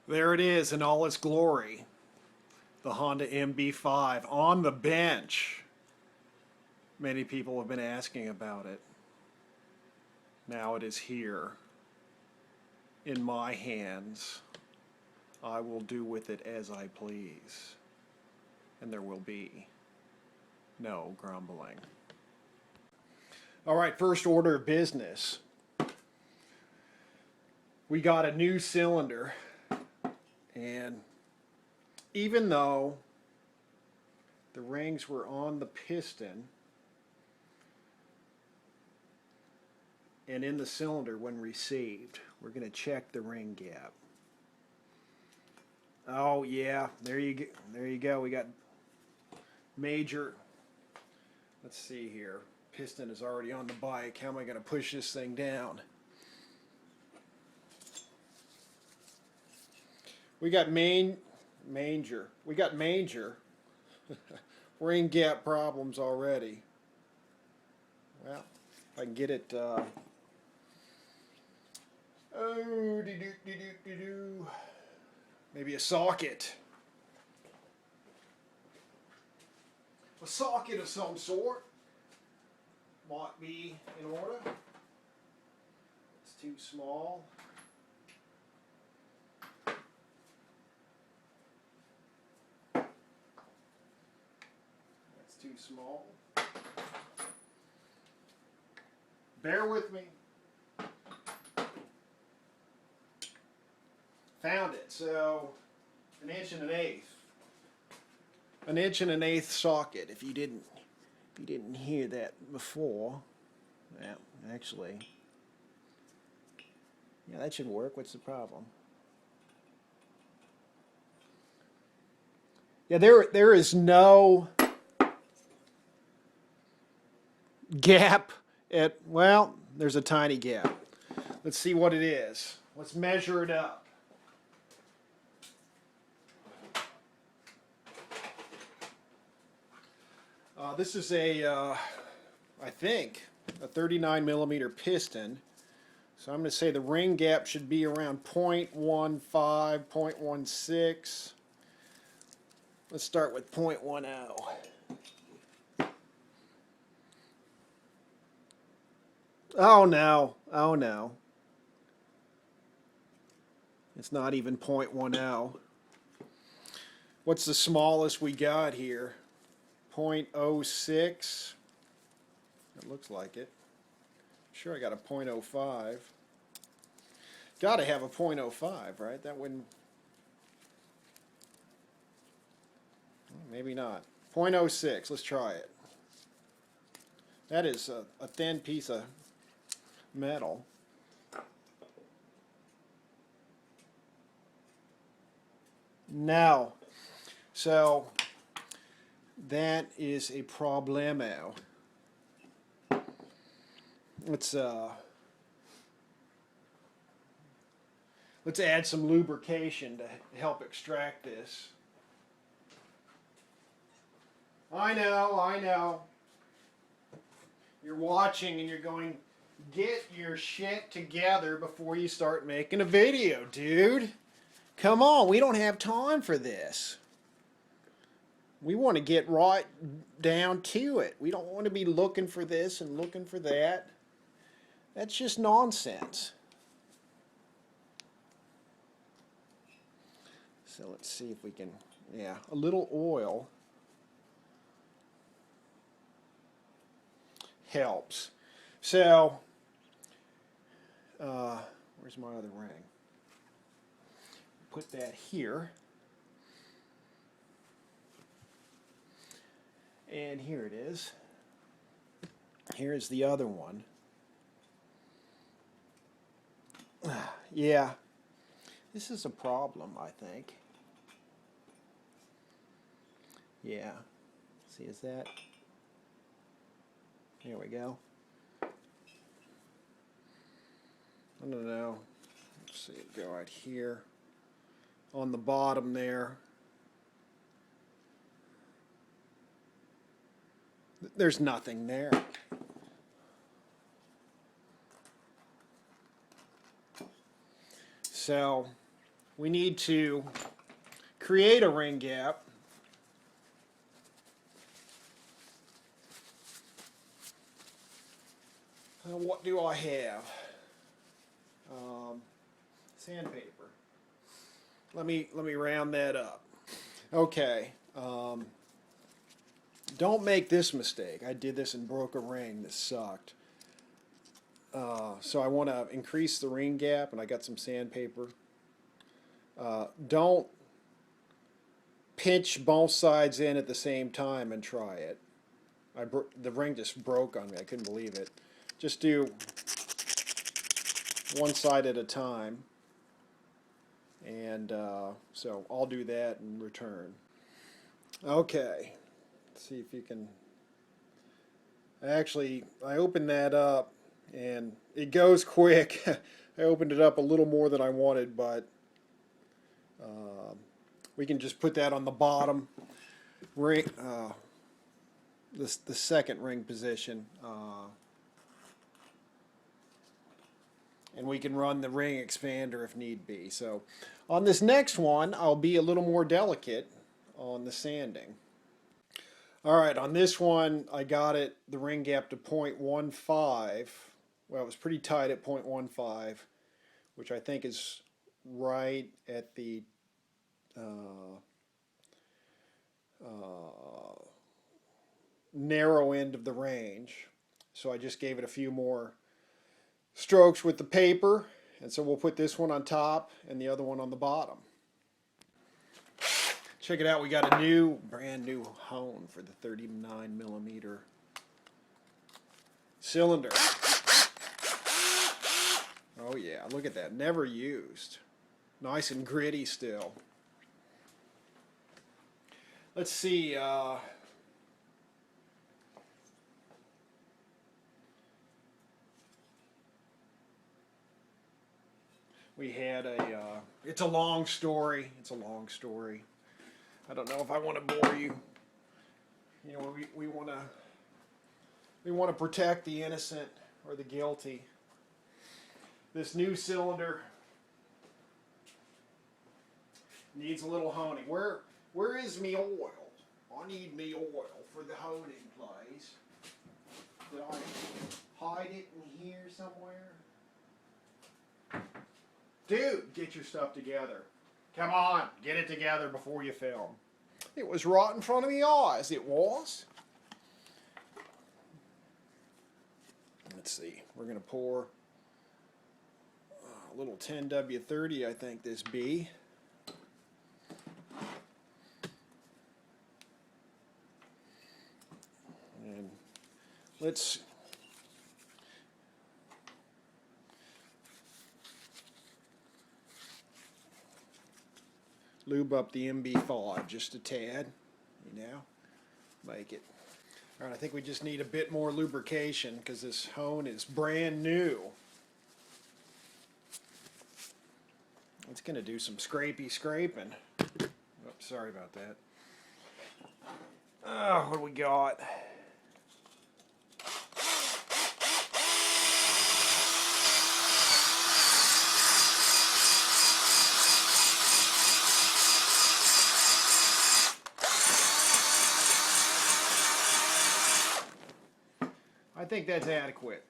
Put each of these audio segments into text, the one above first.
There it is in all its glory. The Honda mb5 on the bench. Many people have been asking about it. Now it is here in my hands. I will do with it as I please. And there will be no grumbling. Alright, first order of business. We got a new cylinder, and even though the rings were on the piston and in the cylinder when received, we're going to check the ring gap. Oh yeah, there you go. We got major, let's see here, piston is already on the bike. How am I going to push this thing down? We got major ring gap problems already. Well, if I can get it, maybe a socket. A socket of some sort might be in order. It's too small. Too small. Bear with me. Found it. So, an inch and an eighth. An inch and an eighth socket. If you didn't hear that before, well, actually, yeah, that should work. What's the problem? Yeah, there is no gap at, well, there's a tiny gap. Let's see what it is. Let's measure it up. This is I think, a 39 millimeter piston. So I'm going to say the ring gap should be around 0.15, 0.16. Let's start with 0.10. Oh no, oh no. It's not even 0.10. What's the smallest we got here? 0.06. It looks like it. Sure, I got a 0.05. Gotta have a 0.05, right? That wouldn't... Maybe not. 0.06, let's try it. That is a thin piece of metal. No. So that is a problemo. Let's add some lubrication to help extract this. I know. You're watching and you're going, get your shit together before you start making a video, dude. Come on, we don't have time for this. We want to get right down to it. We don't want to be looking for this and looking for that. That's just nonsense. So let's see if we can, yeah, a little oil helps. So, where's my other ring? Put that here. And here it is. Here's the other one. Yeah, this is a problem, I think. Yeah. See, is that? There we go. I don't know. Let's see it go right here. On the bottom there. There's nothing there. So we need to create a ring gap. What do I have? Sandpaper. Let me round that up. Okay. Don't make this mistake. I did this and broke a ring. This sucked. So I want to increase the ring gap, and I got some sandpaper. Don't pinch both sides in at the same time and try it. The ring just broke on me. I couldn't believe it. Just do one side at a time. And so I'll do that in return. Okay. Let's see if you can... Actually, I opened that up and it goes quick. I opened it up a little more than I wanted, but we can just put that on the bottom ring, the second ring position, and we can run the ring expander if need be. So on this next one, I'll be a little more delicate on the sanding. Alright, on this one I got the ring gap to 0.15. Well, it was pretty tight at 0.15, which I think is right at the narrow end of the range. So I just gave it a few more strokes with the paper, and so we'll put this one on top and the other one on the bottom. Check it out, we got a brand new hone for the 39mm cylinder. Oh yeah, look at that, never used. Nice and gritty still. Let's see, we had it's a long story. It's a long story. I don't know if I want to bore you. You know, we want to protect the innocent or the guilty. This new cylinder needs a little honing. Where is me oil? I need me oil for the honing place. Did I hide it in here somewhere? Dude, get your stuff together. Come on, get it together before you film. It was right in front of my eyes, it was. Let's see, we're going to pour a little 10W30, I think this be. And let's lube up the mb5 just a tad, you know, make it. Alright, I think we just need a bit more lubrication because this hone is brand new. It's going to do some scraping. Oops, sorry about that. What do we got? I think that's adequate.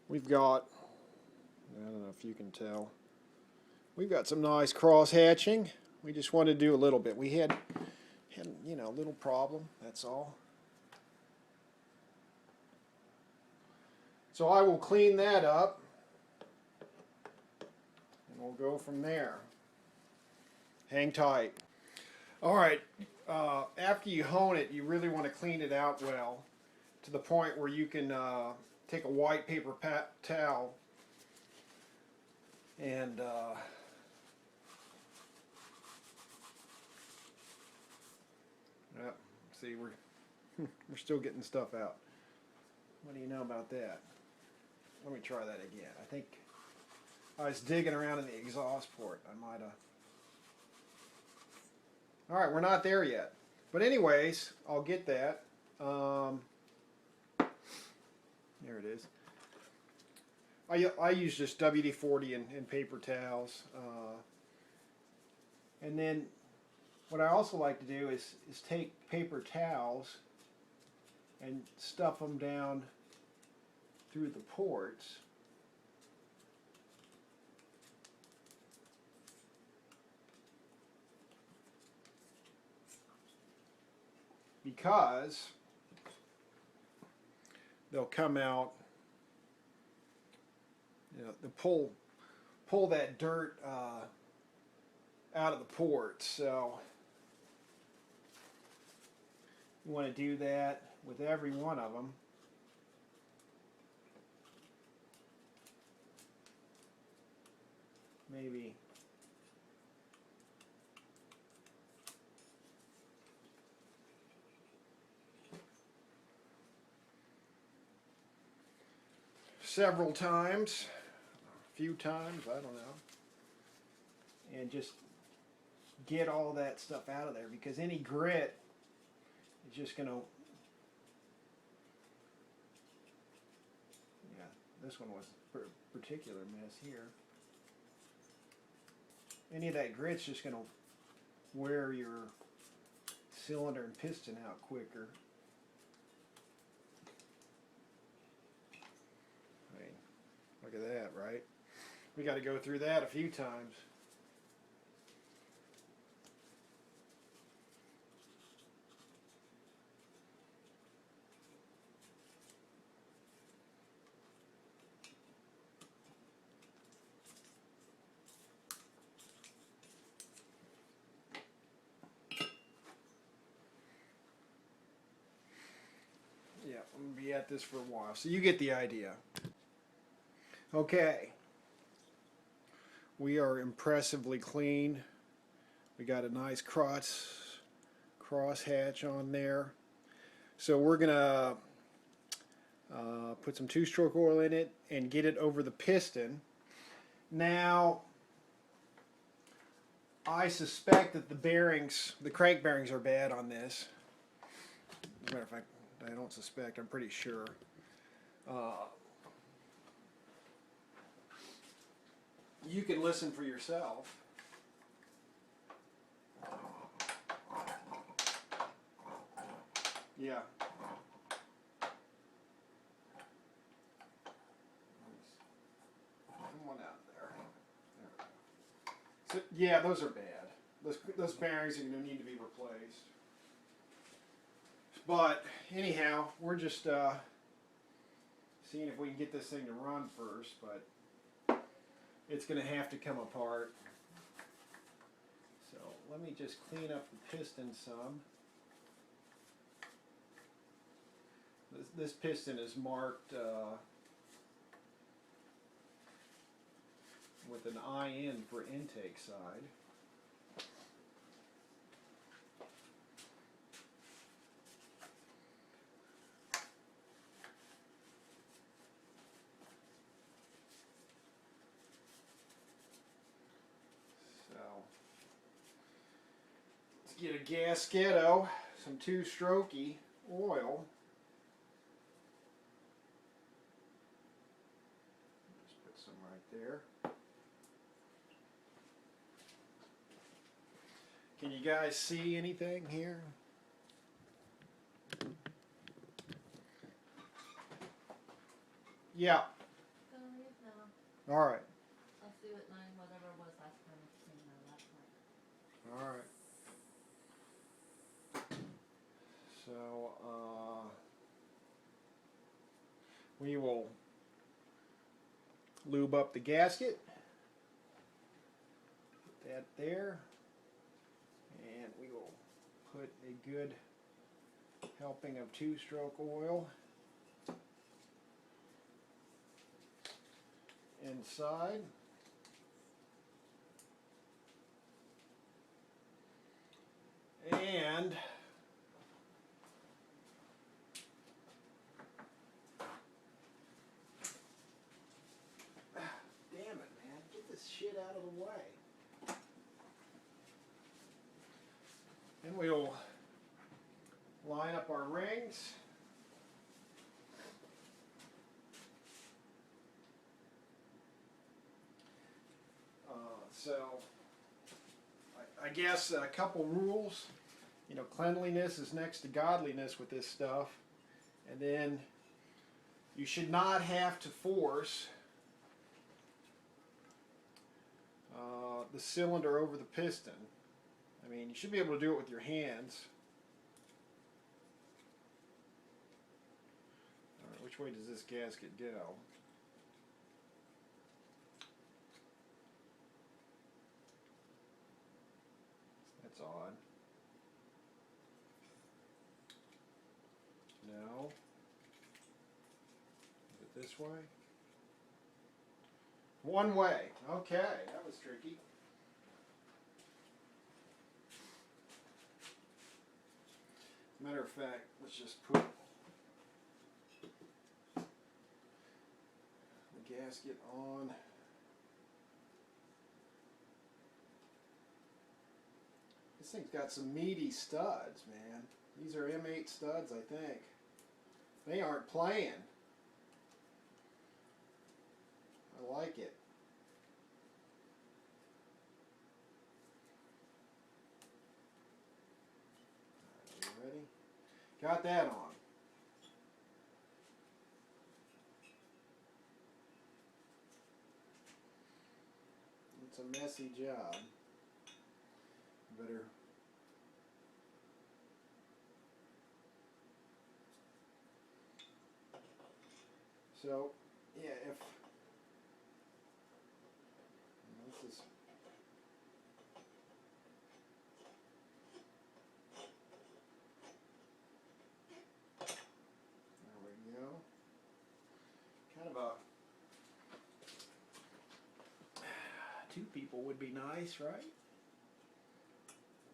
We've got, I don't know if you can tell, we've got some nice cross hatching. We just wanted to do a little bit. We had you know, a little problem, that's all. So I will clean that up and we'll go from there. Hang tight. Alright, after you hone it, you really want to clean it out well to the point where you can take a white paper towel and yep, see, we're still getting stuff out. What do you know about that? Let me try that again. I think I was digging around in the exhaust port. I might have. Alright, we're not there yet. But anyways, I'll get that. There There it is. I use just WD-40 and paper towels. And then what I also like to do is take paper towels and stuff them down through the ports. Because they'll come out, you know, to pull that dirt out of the port. So you want to do that with every one of them. Maybe several times, a few times, I don't know, and just get all that stuff out of there, because any grit is just going to, yeah, this one was a particular mess here. Any of that grit's just going to wear your cylinder and piston out quicker. I mean, look at that, right? We got to go through that a few times. Yeah, I'm going to be at this for a while, so you get the idea. Okay. We are impressively clean. We got a nice crosshatch on there. So we're going to put some two-stroke oil in it and get it over the piston. Now, I suspect that the bearings, the crank bearings, are bad on this. As a matter of fact, I don't suspect, I'm pretty sure. You can listen for yourself. Yeah. Come on out there. So, yeah, those are bad. Those bearings are going to need to be replaced. But anyhow, we're just seeing if we can get this thing to run first, but it's going to have to come apart. So let me just clean up the piston some. This piston is marked with an IN for intake side. Get a gasket, some two-strokey oil. Just put some right there. Can you guys see anything here? Yeah. No. All right. I'll see what mine, whatever it was last time. I've seen that point. All right. So, we will lube up the gasket. Put that there. And we will put a good helping of two-stroke oil inside. And damn it, man, get this shit out of the way. And we'll line up our rings. So, I guess a couple rules. You know, cleanliness is next to godliness with this stuff. And then you should not have to force the cylinder over the piston. I mean, you should be able to do it with your hands. All right, which way does this gasket go? That's odd. No. Is it this way? One way. Okay, that was tricky. Matter of fact, let's just put the gasket on. This thing's got some meaty studs, man. These are M8 studs, I think. They aren't playing. I like it. Are you ready? Got that on. It's a messy job. Better. So, yeah, if this is there we go. Kind of a two people would be nice, right?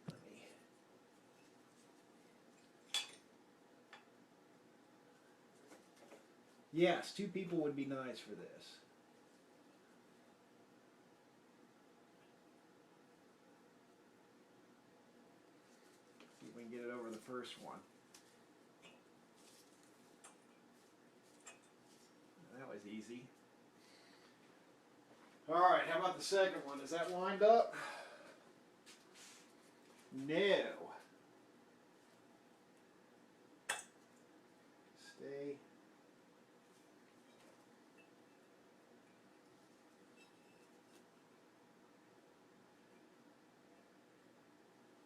Let me. Yes, two people would be nice for this. See if we can get it over the first one. That was easy. All right, how about the second one? Is that lined up? No. Stay.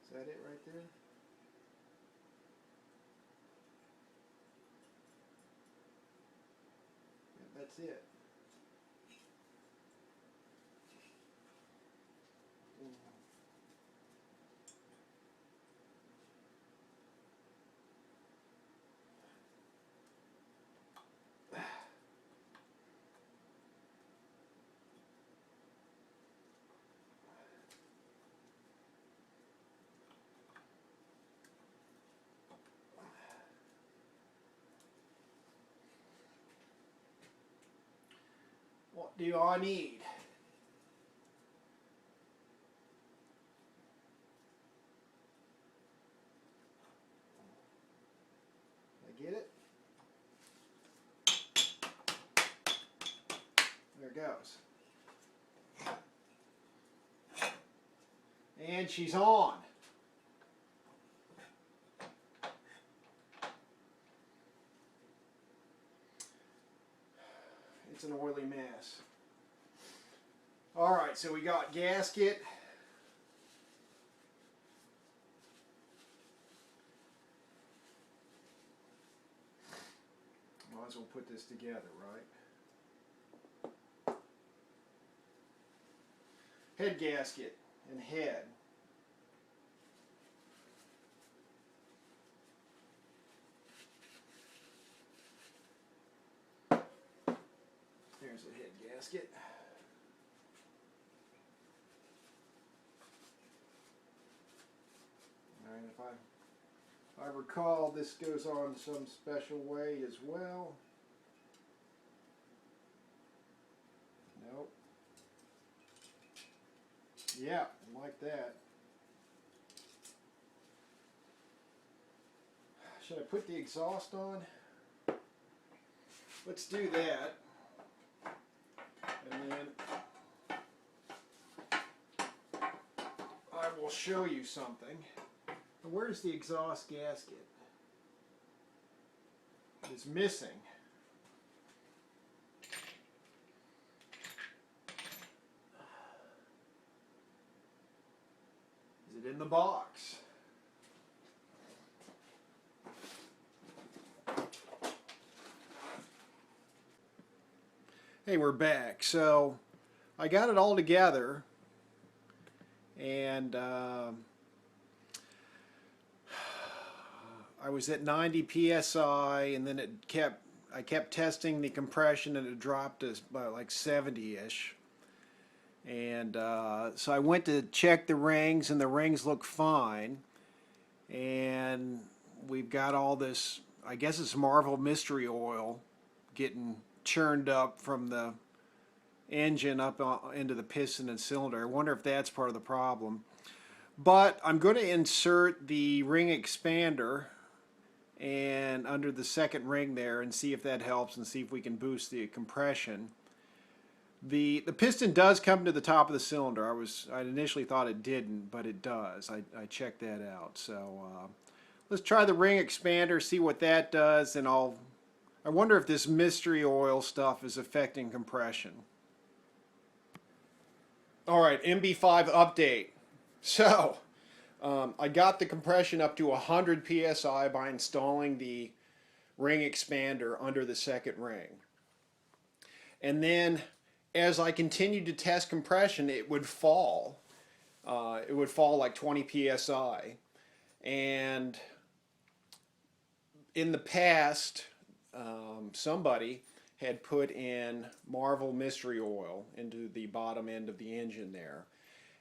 Is that it right there? Yeah, that's it. What do I need? I get it? There it goes. And she's on. It's an oily mess. Alright, so we got gasket. Might as well put this together, right? Head gasket and head. There's the head gasket. Alright, if I recall, this goes on some special way as well. Nope. Yeah, like that. Should I put the exhaust on? Let's do that. And then will show you something. Where's the exhaust gasket? It's missing. Is it in the box? Hey, we're back. So I got it all together, and I was at 90 psi, and then I kept testing the compression, and it dropped to about like 70-ish. And so I went to check the rings, and the rings look fine. And we've got all this, I guess it's Marvel mystery oil getting churned up from the engine up into the piston and cylinder. I wonder if that's part of the problem. But I'm going to insert the ring expander and under the second ring there and see if that helps and see if we can boost the compression. The piston does come to the top of the cylinder. I initially thought it didn't, but it does. I checked that out. So let's try the ring expander, see what that does, and I wonder if this mystery oil stuff is affecting compression. All right, mb5 update. So I got the compression up to 100 psi by installing the ring expander under the second ring. And then as I continued to test compression, it would fall. It would fall like 20 psi. And in the past, somebody had put in Marvel mystery oil into the bottom end of the engine there.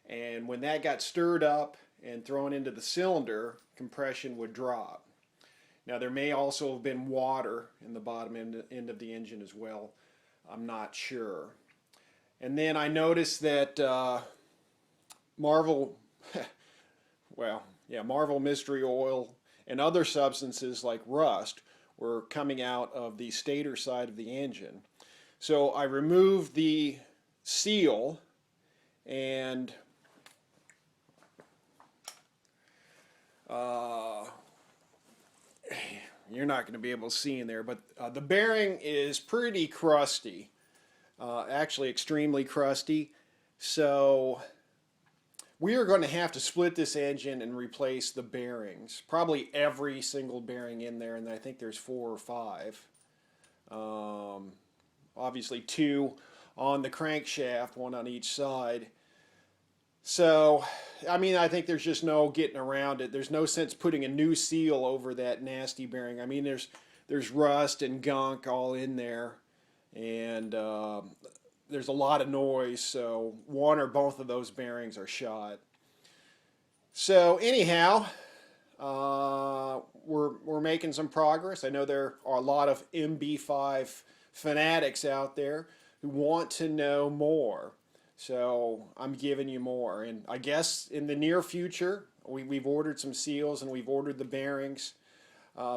And when that got stirred up and thrown into the cylinder, compression would drop. Now there may also have been water in the bottom end of the engine as well. I'm not sure. And then I noticed that Marvel mystery oil and other substances like rust were coming out of the stator side of the engine. So I removed the seal, and you're not going to be able to see in there, but the bearing is pretty crusty. Actually extremely crusty. So we are going to have to split this engine and replace the bearings. Probably every single bearing in there, and I think there's 4 or 5. Obviously 2 on the crankshaft, 1 on each side. So, I mean, I think there's just no getting around it. There's no sense putting a new seal over that nasty bearing. I mean, there's rust and gunk all in there. And there's a lot of noise, so 1 or both of those bearings are shot. So anyhow, we're making some progress. I know there are a lot of mb5 fanatics out there who want to know more, so I'm giving you more. And I guess in the near future, we've ordered some seals and we've ordered the bearings.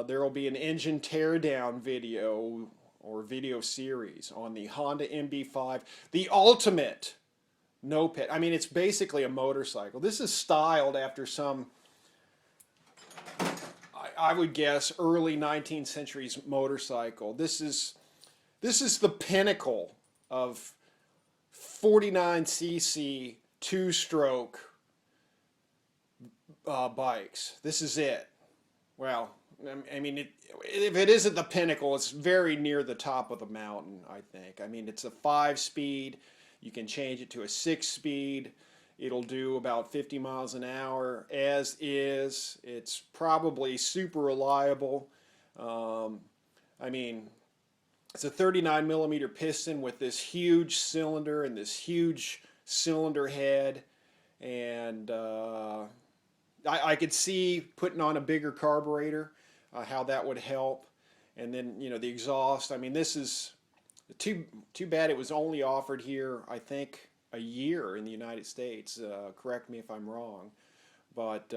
There will be an engine teardown video or video series on the Honda mb5, the ultimate no-pit. I mean, it's basically a motorcycle. This is styled after some, I would guess, early 19th century's motorcycle. This is the pinnacle of 49cc two-stroke bikes. This is it. Well, I mean, if it isn't the pinnacle, it's very near the top of the mountain, I think. I mean, it's a 5-speed. You can change it to a 6-speed. It'll do about 50 miles an hour as is. It's probably super reliable. I mean, it's a 39 millimeter piston with this huge cylinder and this huge cylinder head. And I could see putting on a bigger carburetor. How that would help. And then, you know, the exhaust. I mean, this is too bad it was only offered here, I think, a year in the United States. Correct me if I'm wrong. But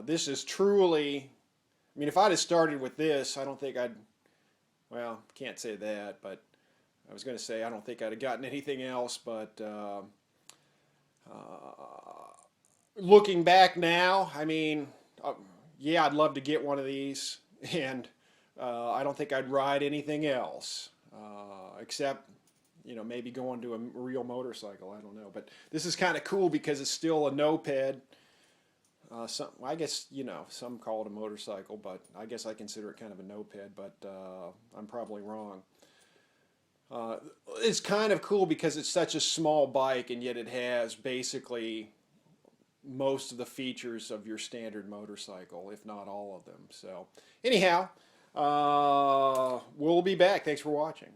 this is truly, I mean, if I'd have started with this, I don't think well, can't say that, but I was going to say I don't think I'd have gotten anything else, but looking back now, I mean, yeah, I'd love to get one of these, and I don't think I'd ride anything else except, you know, maybe going to a real motorcycle. I don't know, but this is kind of cool because it's still a noped. I guess, you know, some call it a motorcycle, but I guess I consider it kind of a noped, but I'm probably wrong. It's kind of cool because it's such a small bike, and yet it has basically most of the features of your standard motorcycle, if not all of them. So, anyhow, we'll be back. Thanks for watching.